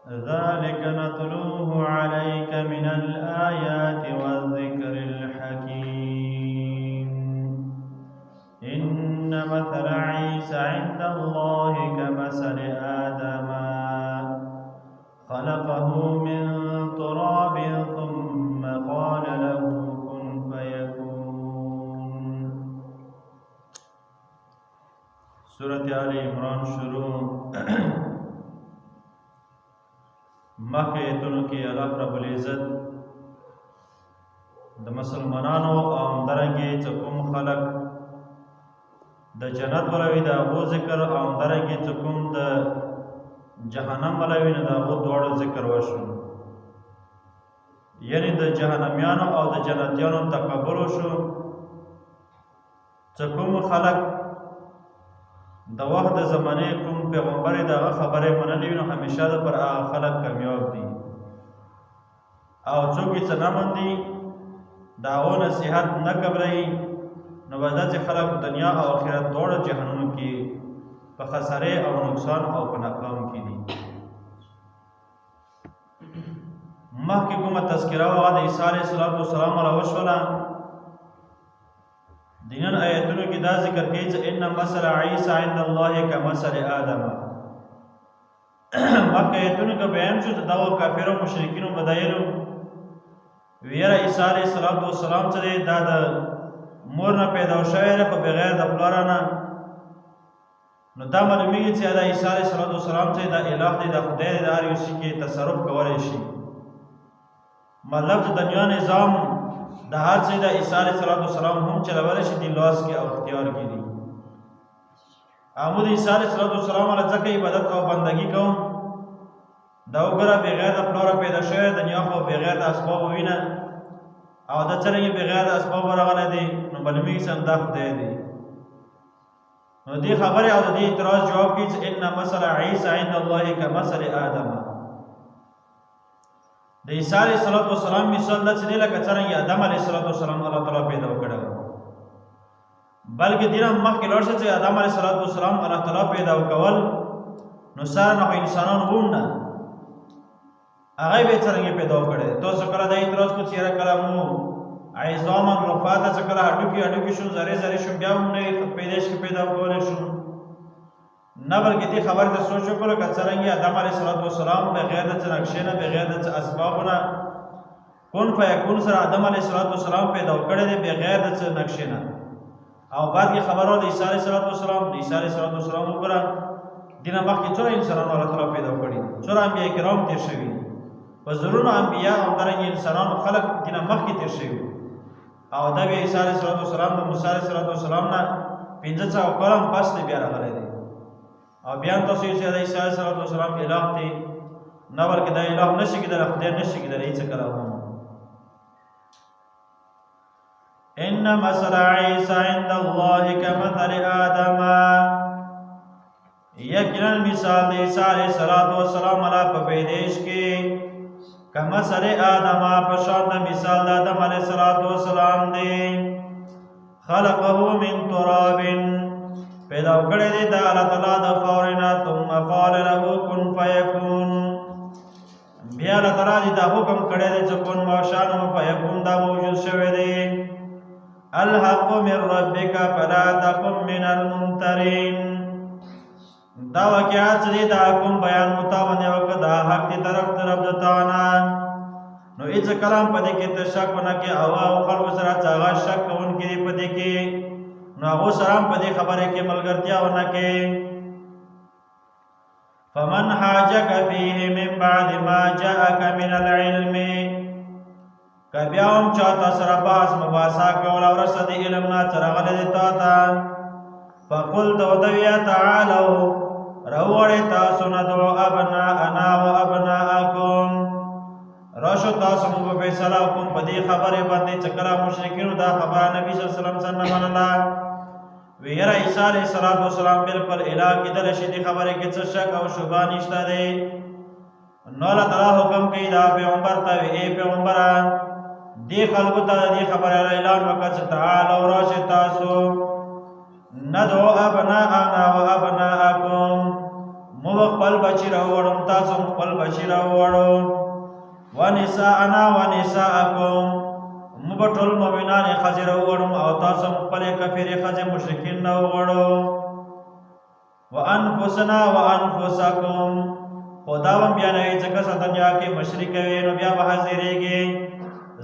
ذلك نتلوه عليك من الآيات والذكر الحكيم إن مثل عيسى عند الله كمثل آدم خلقه من تراب ثم قال له كن فيكون. سورة آل عمران شروع مخیتونو کې الله رب العزت د مسلمانانو او همدارنګې چې کوم خلق د جنت ولوي د هغو ذکر او همدارنګې چې کوم د جهنم ولوي نو د هغو دواړو ذکر وشو، یعنی د جهنمیانو او د جنتیانو تقابل وشو. چې کوم خلق د وخت د زمانې کوم پیغمبر دغه خبرې منلې وي نو همیشه د پر هغه خلق کامیاب دي، او څوک یې څه نه مندي د هغو نصیحت نه قبلوي نو به داسې خلق دنیا او آخرت دواړه جهنمونو کې په خسارې او نقصان او په ناکام کې دي. مخکې کومه تذکره وه د عیسی علیه السلام علیه وشوله. دینن آیتونو کې دا ذکر کوي چې ان مثل عیسی عند الله کمثل آدم. مخکې آیتونو کې بیان شو چې دا کافرو مشرکینو بدایلو ویره عیسی علیه السلام چې دی دا د مور نه پیدا شوی دی خو بغیر د پلار نه، نو دا معلومیږي چې دا عیسی علیه السلام چې دا الہ دی، دا خدای دی، د هر یو شي کې تصرف کولی شي. مطلب چې دنیا نظام د هر څه د عیسی علیه السلام هم چلولی شي، د لاس کې او اختیار کې دي. موږ د عیسی علیه السلام علیه ځکه عبادت او بندګي کوو. دا وګوره بغیر د پلاره پیدا شوی دنیا خو بغیر د اسبابو وینه، او دا څرنګه بغیر د اسبابو راغلی دی نو معلومیږي چې همدا خدای دی. نو دې خبرې او د دې اعتراض جواب کوي چې ان مثل عیسی عند الله کمثل آدم. د عیسی علیه السلام مثال داسې دی لکه څرنګه آدم علیه السلام الله تعالی پیدا کړی و، بلکې دې نه مخکې لاړ شي چې آدم علیه السلام الله تعالی پیدا وکول نو سره نه انسانان وو نه، هغه به څرنګه پیدا کړی. تاسو کله دا اعتراض کو چې یاره کله مو عظاما رفاته چې کله هډوکي شو ذرې ذرې شو بیا هم نه پیدایش کې پیدا کولی شو نه، بلکې دې خبرې ته سوچ وکړو که څرنګه آدم علیه السلام بغیر د څه نقشې نه بغیر د څه اسبابو نه کن فیکون سره آدم علیه السلام پیدا کړی دی بغیر د څه نقشې نه. او بعد کې خبره د عیسی علیه السلام وګوره دې نه مخکې څومره انسانان الله تعالی پیدا کړي، څومره انبیا کرام تېر شوي، په زرونو انبیا او همدارنګې انسانانو خلق دې نه مخکې تېر شوي. او دا بیا عیسی علیه السلام د موسی علیه السلام نه 500 کاله پس دی بیا راغلی دی. او بیا تاسو یې چې د عیسی علیه السلام الہ دی نه، بلکې دا الہ نشي کېدلی، خدای نشي کېدلی هېڅ کله هم. ان مثل عیسی عند الله کمثل آدم. یقینا مثال د عیسی علیه السلام علیه په پیدایش کې کمثل آدم په شان د مثال د آدم علیه السلام دی. خلقه من تراب پیدا کړی دی د الله تعالی د خاورې نه، ثم قال له کن فیکون. بیا الله تعالی دا حکم کړی دی چې کن موشان فیکون دا موجود شوی دی. الحق من ربک فلا تکن من الممترین. دا واقعات چې دی دا کوم بیان متاونه وکړه دا حق دی طرف د تا نه، نو هېڅ کلام په دې کې ته شک ونه کړې او خلکو سره چې هغه شک کوونکي دي په دې کې نو هغو سره هم په دې خبرې کې ملګرتیا ونه کړې. فمن حاجک فیه من بعد ما جاءک من العلم. که بیا هم چا تا سره بحث مباحثه کوله وروسته د علم نه چې راغلی دی تا ته، فقل ته ورته ووایه تعالو راوغواړئ تاسو ندعو ابناءنا و ابناءکم. راشو تاسو موږ په فیصله وکړو په دې خبرې باندې چې کله مشرکینو دا خبره نبي صلی الله علیه وسلم سره نه منله. وی یاره عیسی علیه السلام بالکل الہ کېدلی شي، دې خبرې کې څه شک او شبهه نشته دی. نو الله تعالی حکم کوي دا پیغمبر ته وی ای پیغمبره دې خلکو ته دې خبره اعلان وکړه چې تعالو راشئ تاسو ندعو ابناءنا و ابناءکم مو خپل بچی راوړم تاسو خپل بچی راوړو ونساءنا ونساءکم مو ټول مؤمنان خځې راوړم او تاسو خپل کافرې خځې مشرکین راوړو وانفسنا وانفسکم خدا هم بیانوي ځکه چې دنیا کې مشرک وي نو بیا به حاضرېږي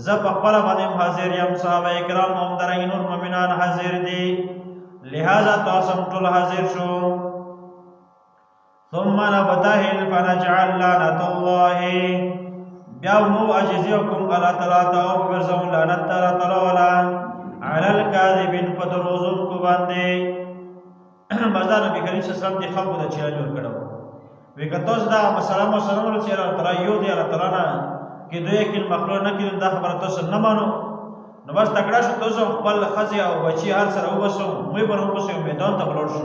زه په خپله باندې حاضر یم صحابه کرام هم درنګې نور مؤمنان حاضر دي لہذا تاسو هم ټول حاضر شو ثم نبتهل فنجعل لعنة الله بیا مو عجزي وکړو الله تعالی ته او وګرځو لعنت الله تعالی ولا علی الکاذبین په دروغونکو باندې مزه نبی کریم صلی الله علیه وسلم د خلکو د چیرې جوړ کړو وی که تاسو دا مسلمان مسلمان چې الله تعالی یو دی الله تعالی نه کې دوی کې مخلوق نه کړي دا خبره تاسو نه مانو نو بس تکړه شو تاسو خپل خزي او بچي هر سره وبسو موږ به وبسو میدان ته بلور شو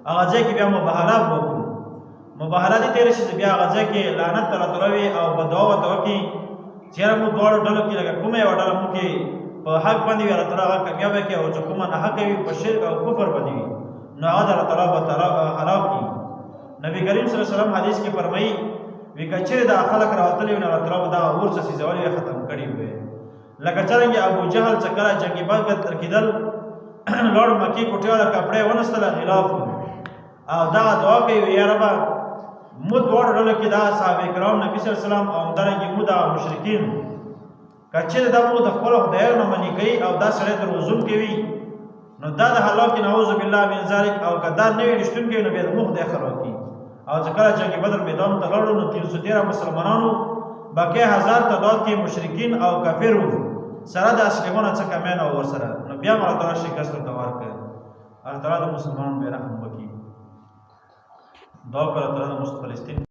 هغه ځای کې بیا مباهله وکړو مباهله دي تیر شي بیا هغه ځای کې لعنت الله تعالی او بدعا وکړي چې موږ دوړ ډلو کې لګه کومه وډاله مو کې په حق باندې الله تعالی هغه کامیاب کې او چې کومه نه حق وي په شرک او کفر باندې نو هغه الله تعالی هلاک کی نبی کریم صلی الله علیه وسلم حدیث کې فرمایي وی کچره دا خلق راوتلی نو الله تعالی دا ورڅ سي زوالي ختم کړي وي لکه څنګه ابو جهل څکرا جنگي باغ تر کېدل لوړ مکی کوټیاله کپڑے ونستل غلاف او دا دعا کوي یا رب مود ورډل کې دا صحابه کرام نبی صلی الله علیه وسلم او درنګي مودا مشرکین کچره دا مو د خپل خدای نه منی کوي او دا سره دروزم کوي نو دا د هلاک نعوذ بالله من ذلک او کدا نوې رښتون کې نو به مخ د خلوکی او ځکه چې بدر میدان ته لړو نو 313 مسلمانانو باقي هزار تعداد کې مشرکین او کافرو سره د اسلامونو څخه کمنه ور سره نو بیا مړه تر شکست ته ورکړ الله تعالی د مسلمانانو په رحم وکړي دعا کړه تعالی د فلسطین